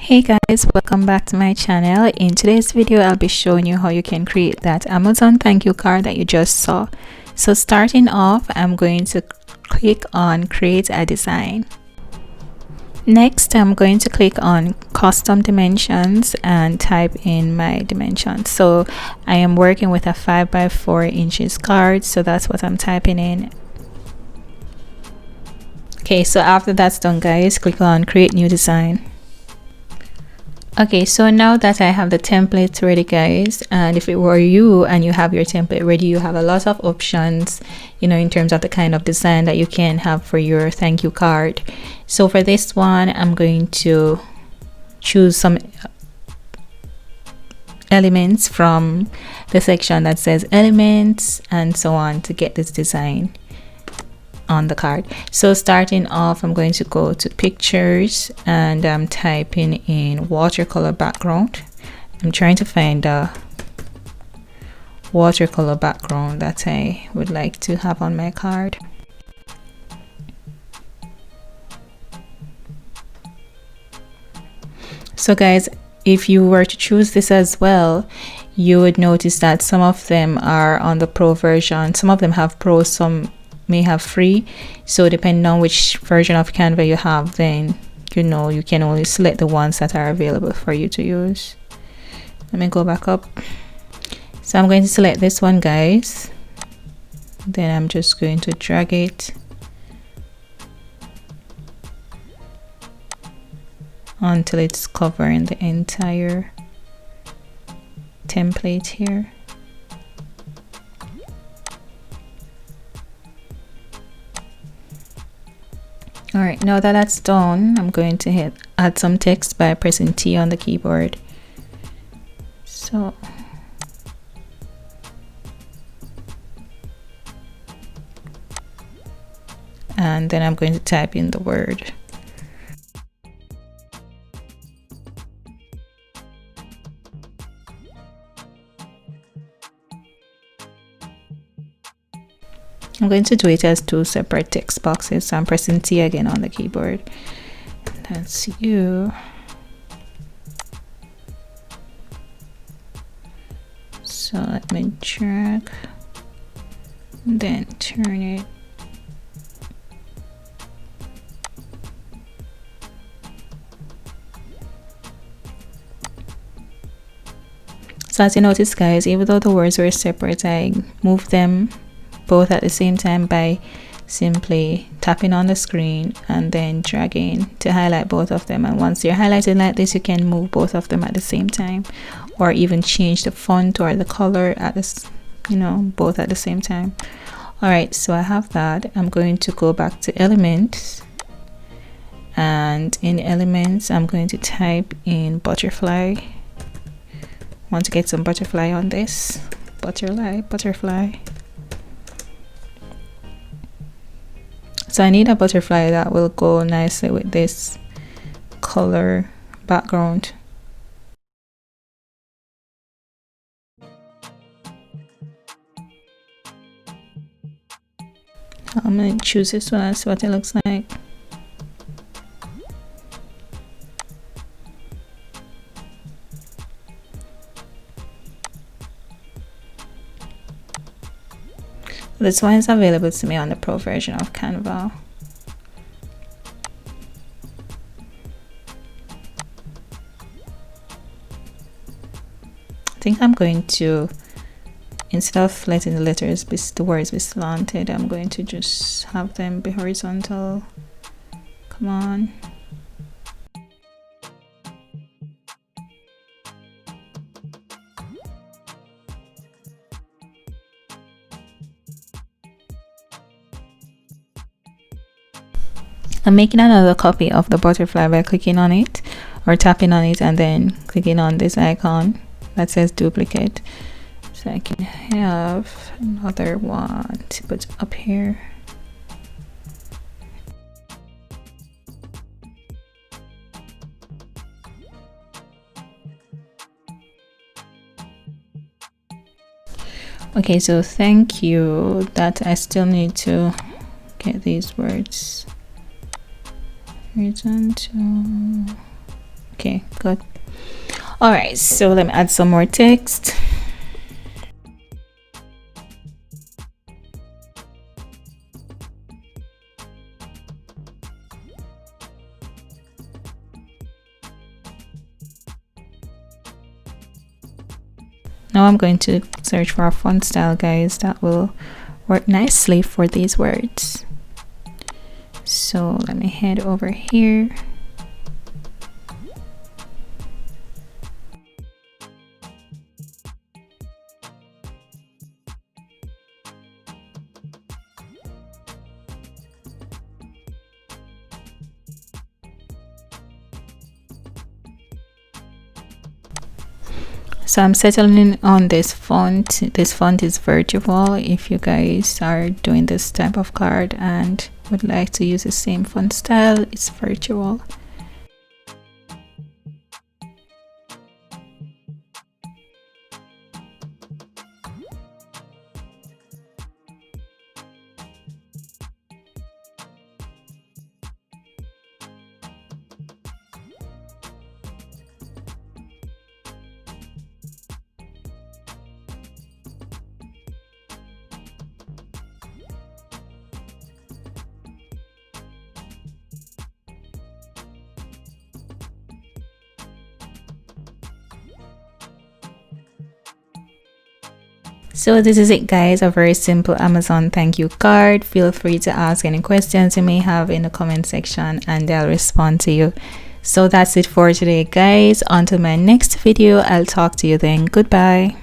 Hey guys, welcome back to my channel. In today's video I'll be showing you how you can create that Amazon thank you card that you just saw. So starting off, I'm going to click on create a design. Next, I'm going to click on custom dimensions and type in my dimensions. So I am working with a 5 by 4 inches card, so that's what I'm typing in. Okay, so after that's done guys, click on create new design. Okay, so now that I have the template ready guys, and if it were you and you have your template ready, you have a lot of options, in terms of the kind of design that you can have for your thank you card. So for this one, I'm going to choose some elements from the section that says elements and so on to get this design on the card. So starting off, I'm going to go to pictures and I'm typing in watercolor background. I'm trying to find a watercolor background that I would like to have on my card. So guys, if you were to choose this as well, you would notice that some of them are on the pro version, some of them have pro, some may have free. So depending on which version of Canva you have, then you can only select the ones that are available for you to use. Let me go back up. So I'm going to select this one guys, then I'm just going to drag it until it's covering the entire template here. Alright, now that that's done, I'm going to add some text by pressing T on the keyboard. So and then I'm going to type in the word. I'm going to do it as two separate text boxes, so I'm pressing T again on the keyboard. That's you. So let me drag and then turn it. So as you notice guys, even though the words were separate, I moved them both at the same time by simply tapping on the screen and then dragging to highlight both of them. And once you're highlighted like this, you can move both of them at the same time, or even change the font or the color at this, both at the same time. All right, so I have that. I'm going to go back to elements, and in elements I'm going to type in butterfly. Want to get some butterfly on this. Butterfly. So I need a butterfly that will go nicely with this color background. I'm going to choose this one and see what it looks like. This one is available to me on the pro version of Canva. I think I'm going to, instead of letting the words be slanted, I'm going to just have them be horizontal. Come on. I'm making another copy of the butterfly by clicking on it or tapping on it and then clicking on this icon that says duplicate, so I can have another one to put up here. Okay, so thank you, that I still need to get these words horizontal. Okay, good. All right, so let me add some more text. Now I'm going to search for a font style, guys, that will work nicely for these words. So let me head over here. So I'm settling on this font. This font is virtual. If you guys are doing this type of card and would like to use the same font style, it's virtual. So this is it, guys, a very simple Amazon thank you card. Feel free to ask any questions you may have in the comment section and I'll respond to you. So that's it for today, guys. Until my next video, I'll talk to you then. Goodbye.